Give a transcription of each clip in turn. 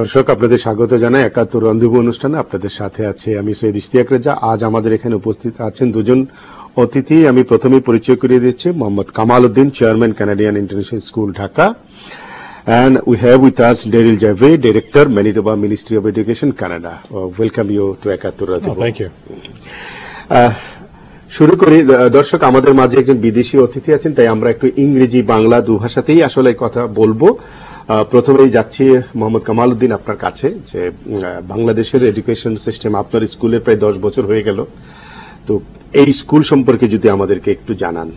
দর্শক আপনাদের স্বাগত জানাই ৭১ রন্ধুবু অনুষ্ঠানে। আপনাদের সাথে আছে আমি সৈয়দ ইশতিয়াক রেজা। আজ আমাদের এখানে উপস্থিত আছেন দুজন অতিথি। আমি প্রথমেই পরিচয় করিয়ে দিচ্ছি, Mohammad Kamal Uddin, chairman Canadian international school Dhaka, and we have with us Daryl Javed, Director, Manitoba Ministry of Education, Canada. Welcome you to ৭১ রন্ধুবু। Thank you. শুরু করি। দর্শক, আমাদের মাঝে একজন বিদেশি অতিথি আছেন, তাই আমরা একটু ইংরেজি বাংলা দুভাষাতেই আসলে কথা বলবো। প্রথমেই যাচ্ছি মোহাম্মদ কামাল উদ্দিন আপনার কাছে, যে বাংলাদেশের এডুকেশন সিস্টেম, আপনার স্কুলের প্রায় 10 বছর হয়ে গেল, তো এই স্কুল সম্পর্কে যদি আমাদেরকে একটু জানান।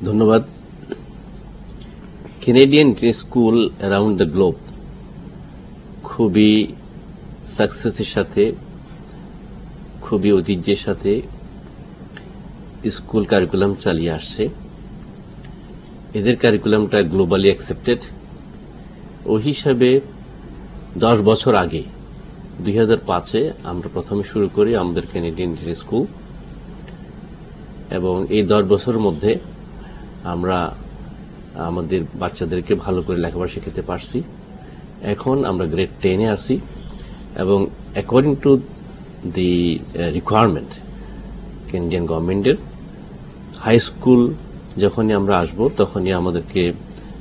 ধন্যবাদ। Canadian school around the globe খুবই সাকসেসের সাথে, খুবই ঐতিহ্যের সাথে স্কুল কারিকুলাম চালিয়ে আসছে। এদের কারিকুলামটা গ্লোবালি অ্যাকসেপ্টেড। ওই হিসাবে 10 বছর আগে 2005-এ আমরা প্রথমে শুরু করি আমাদের কেনেডিয়ান স্কুল, এবং এই 10 বছরের মধ্যে আমরা আমাদের বাচ্চাদেরকে ভালো করে লেখাপড়া শেখাতে পারছি। এখন আমরা গ্রেড 10-এ আসি, এবং according to the requirement Canadian গভর্নমেন্টের, হাই স্কুল যখনই আমরা আসব তখনই আমাদেরকে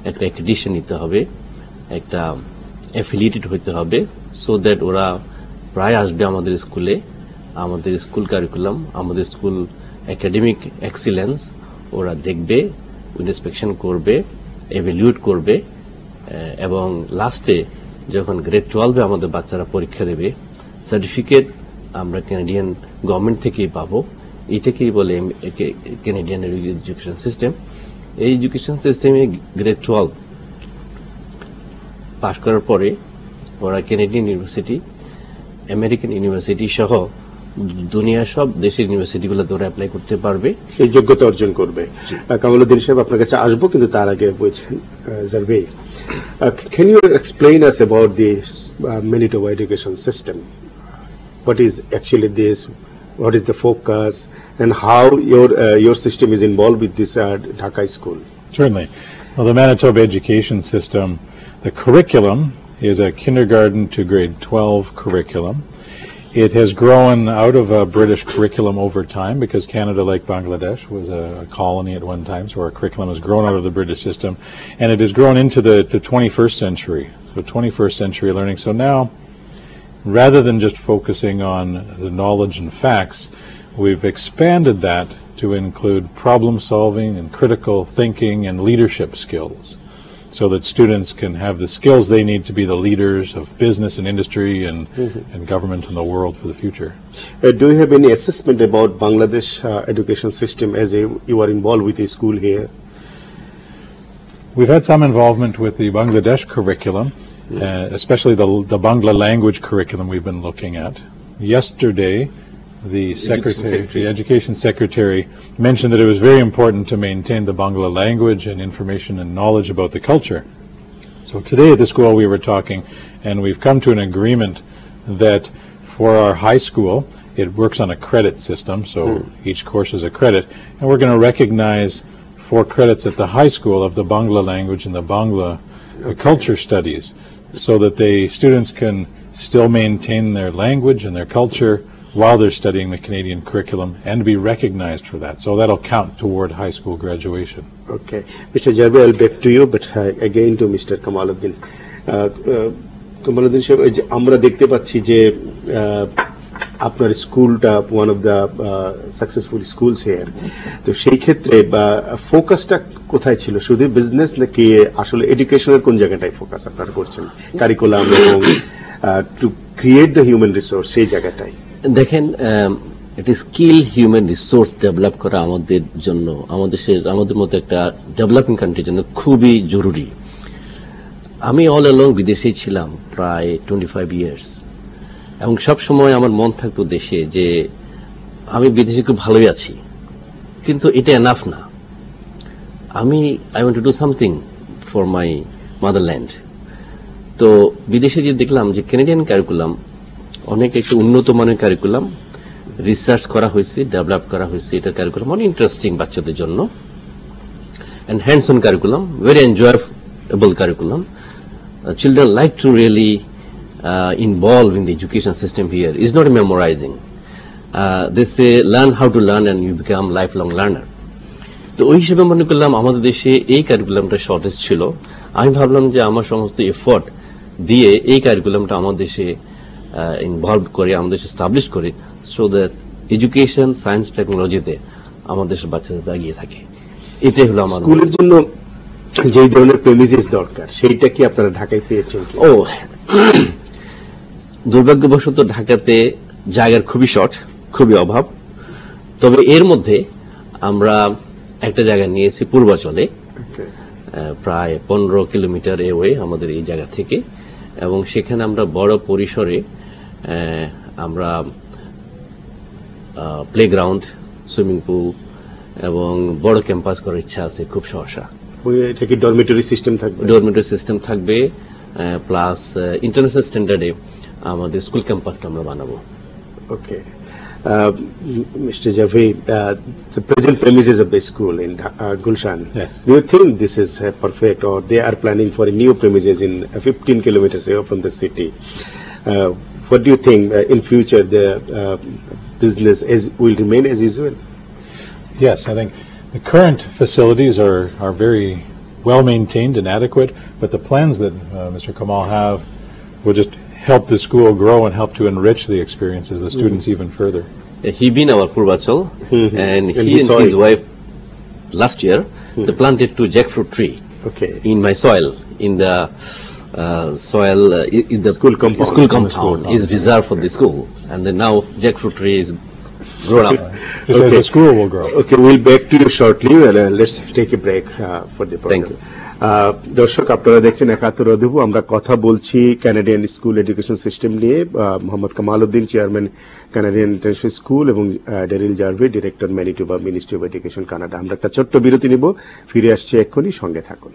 একটা অ্যাক্রিডিটেশন নিতে হবে, একটা অ্যাফিলিয়েটেড হইতে হবে, সো দ্যাট ওরা প্রায় আসবে আমাদের স্কুলে। আমাদের স্কুল কারিকুলাম, আমাদের স্কুল একাডেমিক এক্সিলেন্স ওরা দেখবে, ইন্সপেকশন করবে, এভ্যালুয়েট করবে, এবং লাস্টে যখন গ্রেড 12-এ আমাদের বাচ্চারা পরীক্ষা দেবে, সার্টিফিকেট আমরা ক্যানাডিয়ান গভর্নমেন্ট থেকেই পাবো। এটাকেই বলে ক্যানাডিয়ান এডুকেশন সিস্টেম। এই এডুকেশন সিস্টেমে গ্রেড 12 পাশ করার পরে ওরা ক্যানাডিয়ান ইউনিভার্সিটি, আমেরিকান ইউনিভার্সিটি সহ দুনিয়ার সব দেশের ইউনিভার্সিটিগুলোতে ওরা অ্যাপ্লাই করতে পারবে, সেই যোগ্যতা অর্জন করবে। কামালউদ্দিন সাহেব, আপনার কাছে আসবো, কিন্তু তার আগে বলছেন জারভে, can you explain us about the Manitoba education system? What is actually this? What is the focus, and how your system is involved with this Dhaka school? Certainly. Well, the Manitoba education system, the curriculum is a kindergarten to grade 12 curriculum. It has grown out of a British curriculum over time, because Canada, like Bangladesh, was a colony at one time, so our curriculum has grown out of the British system, and it has grown into the 21st century, so 21st century learning. So now, rather than just focusing on the knowledge and facts, we've expanded that to include problem solving and critical thinking and leadership skills, so that students can have the skills they need to be the leaders of business and industry and government in the world for the future. Do you have any assessment about Bangladesh education system, as you are involved with a school here? We've had some involvement with the Bangladesh curriculum, especially the Bangla language curriculum we've been looking at. Yesterday, the Education Secretary mentioned that it was very important to maintain the Bangla language and information and knowledge about the culture. So today at the school we were talking, and we've come to an agreement that for our high school, it works on a credit system, so each course is a credit, and we're going to recognize 4 credits at the high school of the Bangla language and the Bangla culture studies, so that the students can still maintain their language and their culture while they're studying the Canadian curriculum, and be recognized for that. So that'll count toward high school graduation. Okay. Mr. Jarve, I'll back to you, but again to Mr. Kamaluddin. Kamaluddin, আমরা দেখতে পাচ্ছি যে আপনার স্কুলটা one of the successful schools here, তো সেই ক্ষেত্রে ফোকাসটা কোথায় ছিল? শুধু বিজনেস, নাকি আসলে এডুকেশনের কোন জায়গাটায় ফোকাস আপনারা করছেন, কারিকুলাম এবং to create the human resource, সেই জায়গাটায়? দেখেন, একটা স্কিল হিউম্যান রিসোর্স ডেভেলপ করা আমাদের জন্য, আমাদের মতো একটা ডেভেলপিং কান্ট্রির জন্য খুবই জরুরি। আমি অল অ্যালং বিদেশেই ছিলাম প্রায় 25 ইয়ার্স, এবং সব সময় আমার মন থাকতো দেশে, যে আমি বিদেশে খুব ভালোই আছি, কিন্তু এটা এনাফ না। I want to do something for my motherland. তো বিদেশে যে দেখলাম যে ক্যানাডিয়ান কারিকুলাম অনেক একটু উন্নত মানের কারিকুলাম, রিসার্চ করা হয়েছে, ডেভেলপ করা হয়েছে। এটা কারিকুলাম অনেক ইন্টারেস্টিং বাচ্চাদের জন্য, and hands on curriculum, very enjoyable curriculum. children like to really involve in the education system here is not memorizing. They say learn how to learn and you become lifelong learner. তো ওই হিসেবে মনে করলাম আমাদের দেশে এই কারিকুলামটা shortage ছিল। আমি ভাবলাম যে আমার সমস্ত এফোর্ট দিয়ে এই কারিকুলামটা আমাদের দেশে ইনভলভ করে, আমাদের দেশে এস্টাবলিশ করে, সো দ্যাট এডুকেশন, সায়েন্স, টেকনোলজিতে আমাদের দেশের বাচ্চাদের এগিয়ে থাকে। এটাই হলো আমার স্কুলের জন্য যেই ধরনের প্রেমিসেস দরকার সেইটা কি আপনারা ঢাকায় পেয়েছেন কি? ও দুর্ভাগ্যবশত ঢাকাতে জায়গার খুবই শর্ট, খুবই অভাব। তবে এর মধ্যে আমরা একটা জায়গা নিয়েছি পূর্বাচলে, প্রায় 15 কিলোমিটার এওয়ে আমাদের এই জায়গা থেকে, এবং সেখানে আমরা বড় পরিসরে আমরা প্লেগ্রাউন্ড, সুইমিং পুল এবং বড় ক্যাম্পাস করার ইচ্ছা আছে খুব সহসা। এটা কি ডরমিটরি সিস্টেম থাকবে? ডরমিটরি সিস্টেম থাকবে, প্লাস ইন্টারন্যাশনাল স্ট্যান্ডার্ডে আমাদের স্কুল ক্যাম্পাসটা আমরা বানাবো। ওকে, Mr. Javed, the present premises of the school in Gulshan, Yes. do you think this is perfect, or they are planning for a new premises in 15 kilometers away from the city? What do you think in future the business will remain as usual? Yes, I think the current facilities are very well maintained and adequate, but the plans that Mr. Kamal have will just help the school grow and help to enrich the experiences of the students even further. He been our Purvachal, and And he we and saw his it. wife last year they planted 2 jackfruit tree Okay. in my soil, in the soil in the School compound. School compound is reserved for the school, and then now jackfruit tree is grown up. Just as Okay. the school will grow. Okay, we'll back to you shortly. Well, let's take a break for the program. Thank you. দর্শক, আপনারা দেখছেন 71 অধিভু। আমরা কথা বলছি Canadian school education system নিয়ে। Mohammad Kamal Uddin, chairman Canadian international school, এবং Darryl Gervais, director Manitoba ministry of education Canada. আমরা একটা ছোট্ট বিরতি নিব, ফিরে আসছি এক্ষুনি, সঙ্গে থাকুন।